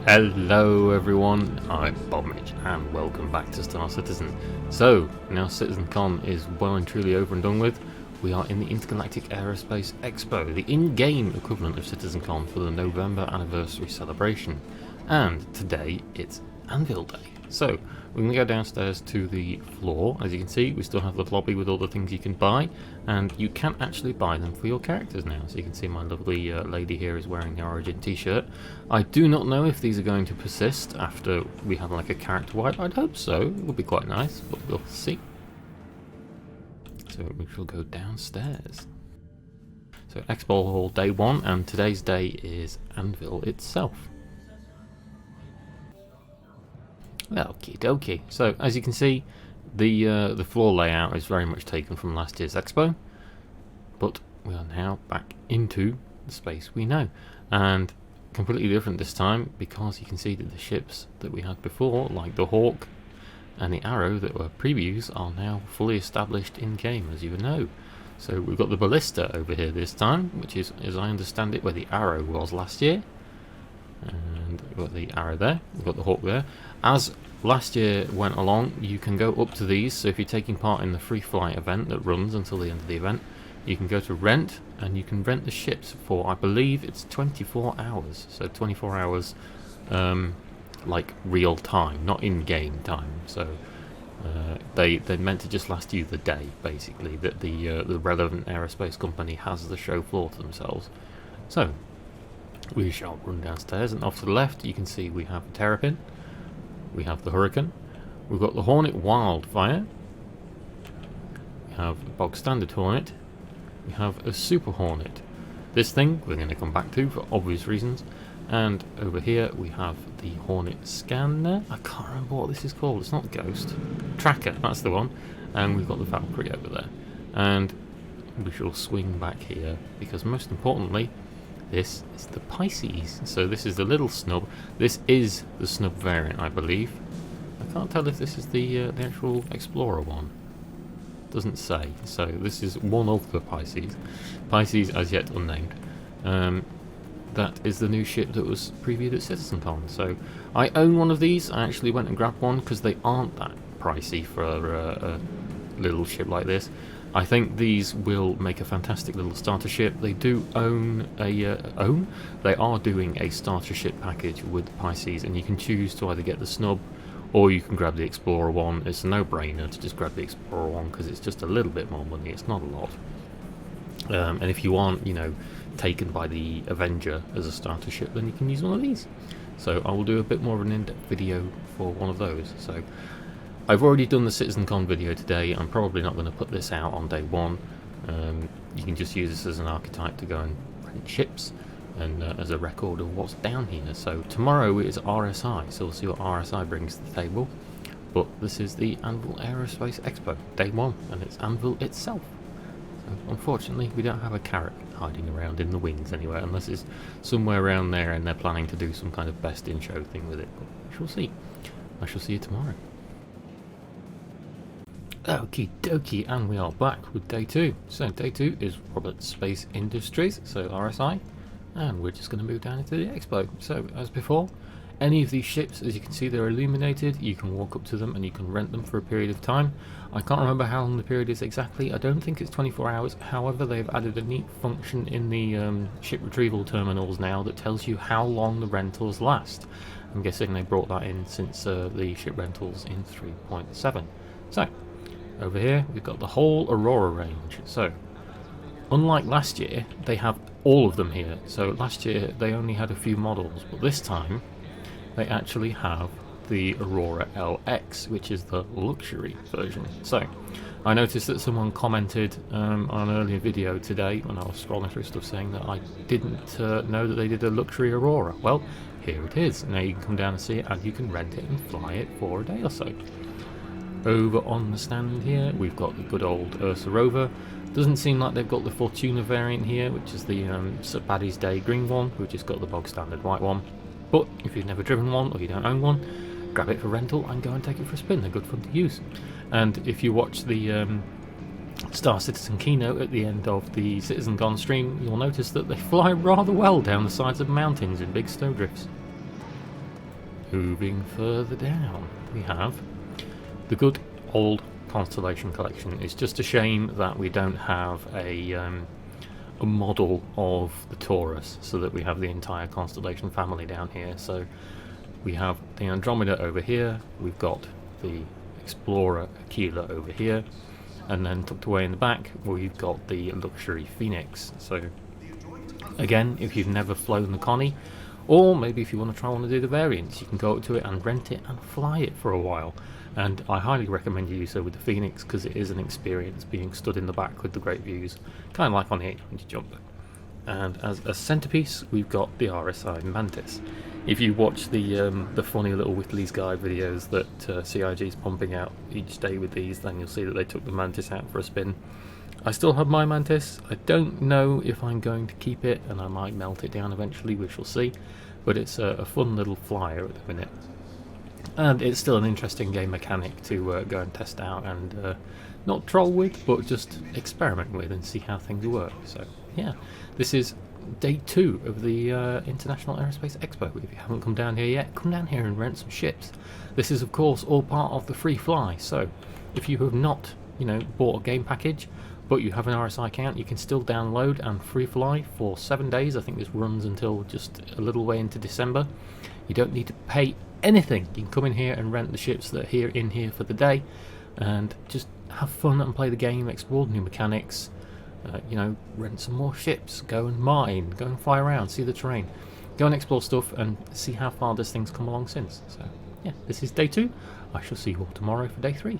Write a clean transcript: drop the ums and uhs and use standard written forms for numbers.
Hello everyone, I'm Bobmich and welcome back to Star Citizen. So, now CitizenCon is well and truly over and done with. We are in the Intergalactic Aerospace Expo, the in-game equivalent of CitizenCon for the November anniversary celebration. And today it's Anvil Day. So, we're going to go downstairs to the floor. As you can see, we still have the lobby with all the things you can buy, and you can actually buy them for your characters now. So you can see my lovely lady here is wearing the Origin t-shirt. I do not know if these are going to persist after we have like a character wipe. I'd hope so. It would be quite nice, but we'll see. So we shall go downstairs. So Expo Hall Day 1, and today's day is Anvil itself. Okie dokie. So as you can see, the floor layout is very much taken from last year's Expo, but we are now back into the space we know, and completely different this time because you can see that the ships that we had before, like the Hawk and the Arrow that were previews, are now fully established in game, as you know. So we've got the Ballista over here this time, which is, as I understand it, where the Arrow was last year. And we've got the Arrow there, we've got the Hawk there. As last year went along, you can go up to these, so if you're taking part in the free flight event that runs until the end of the event, you can go to rent, and you can rent the ships for, I believe it's 24 hours, so 24 hours like real time, not in-game time. So they meant to just last you the day, basically, that the relevant aerospace company has the show floor to themselves. So we shall run downstairs, and off to the left you can see we have a Terrapin, we have the Hurricane, we've got the Hornet Wildfire, we have a bog standard Hornet, we have a Super Hornet. This thing we're going to come back to for obvious reasons, and over here we have the Hornet Scanner. I can't remember what this is called, it's not Ghost, Tracker, that's the one, and we've got the Valkyrie over there. And we shall swing back here because most importantly, this is the Pisces. So this is the little snub. This is the snub variant, I believe. I can't tell if this is the actual Explorer one. Doesn't say. So this is one of the Pisces. Pisces as yet unnamed. That is the new ship that was previewed at CitizenCon. So I own one of these. I actually went and grabbed one because they aren't that pricey for a little ship like this. I think these will make a fantastic little starter ship. They do own a They are doing a starter ship package with Pisces, and you can choose to either get the snub or you can grab the Explorer one. It's a no-brainer to just grab the Explorer one because it's just a little bit more money. It's not a lot. And if you aren't, taken by the Avenger as a starter ship, then you can use one of these. So I will do a bit more of an in-depth video for one of those. So I've already done the CitizenCon video today. I'm probably not going to put this out on day 1. You can just use this as an archetype to go and rent ships and as a record of what's down here. So tomorrow is RSI, so we'll see what RSI brings to the table. But this is the Anvil Aerospace Expo, day 1, and it's Anvil itself. So unfortunately, we don't have a carrot hiding around in the wings anywhere, unless it's somewhere around there and they're planning to do some kind of best in show thing with it. But we shall see. I shall see you tomorrow. Okie dokie, and we are back with day 2. So day 2 is Roberts Space Industries, so RSI, and we're just going to move down into the Expo. So as before, any of these ships, as you can see, they're illuminated. You can walk up to them and you can rent them for a period of time. I can't remember how long the period is exactly. I don't think it's 24 hours. However, they've added a neat function in the ship retrieval terminals now that tells you how long the rentals last. I'm guessing they brought that in since the ship rentals in 3.7. So over here we've got the whole Aurora range. So unlike last year, they have all of them here. So last year they only had a few models, but this time they actually have the Aurora LX, which is the luxury version. So I noticed that someone commented on an earlier video today when I was scrolling through stuff saying that I didn't know that they did a luxury Aurora. Well, here it is. Now you can come down and see it, and you can rent it and fly it for a day or so. Over on the stand here, we've got the good old Ursa Rover. Doesn't seem like they've got the Fortuna variant here, which is the Paddy's Day green one. We've just got the bog standard white one. But if you've never driven one or you don't own one, grab it for rental and go and take it for a spin. They're good fun to use. And if you watch the Star Citizen keynote at the end of the CitizenCon stream, you'll notice that they fly rather well down the sides of mountains in big snowdrifts. moving further down, we have the good old Constellation collection. It's just a shame that we don't have a model of the Taurus, so that we have the entire Constellation family down here. So we have the Andromeda over here, we've got the Explorer Aquila over here, and then tucked away in the back we've got the luxury Phoenix. So again, if you've never flown the Connie, or maybe if you want to try one to do the variants, you can go up to it and rent it and fly it for a while. And I highly recommend you do so with the Phoenix, because it is an experience being stood in the back with the great views, kind of like on the 820 Jumper. And as a centerpiece, we've got the RSI Mantis. If you watch the funny little Whitley's Guide videos that CIG is pumping out each day with these, then you'll see that they took the Mantis out for a spin. I still have my Mantis. I don't know if I'm going to keep it, and I might melt it down eventually, we shall see. But it's a fun little flyer at the minute. And it's still an interesting game mechanic to go and test out and not troll with, but just experiment with and see how things work. So yeah, this is day 2 of the International Aerospace Expo. If you haven't come down here yet, come down here and rent some ships. This is of course all part of the free fly, so if you have not, bought a game package but you have an RSI account, you can still download and free fly for 7 days. I think this runs until just a little way into December. You don't need to pay anything. You can come in here and rent the ships that are in here for the day and just have fun and play the game, explore new mechanics, rent some more ships, go and mine, go and fly around, see the terrain, go and explore stuff and see how far this thing's come along since. So yeah, this is day 2. I shall see you all tomorrow for day 3.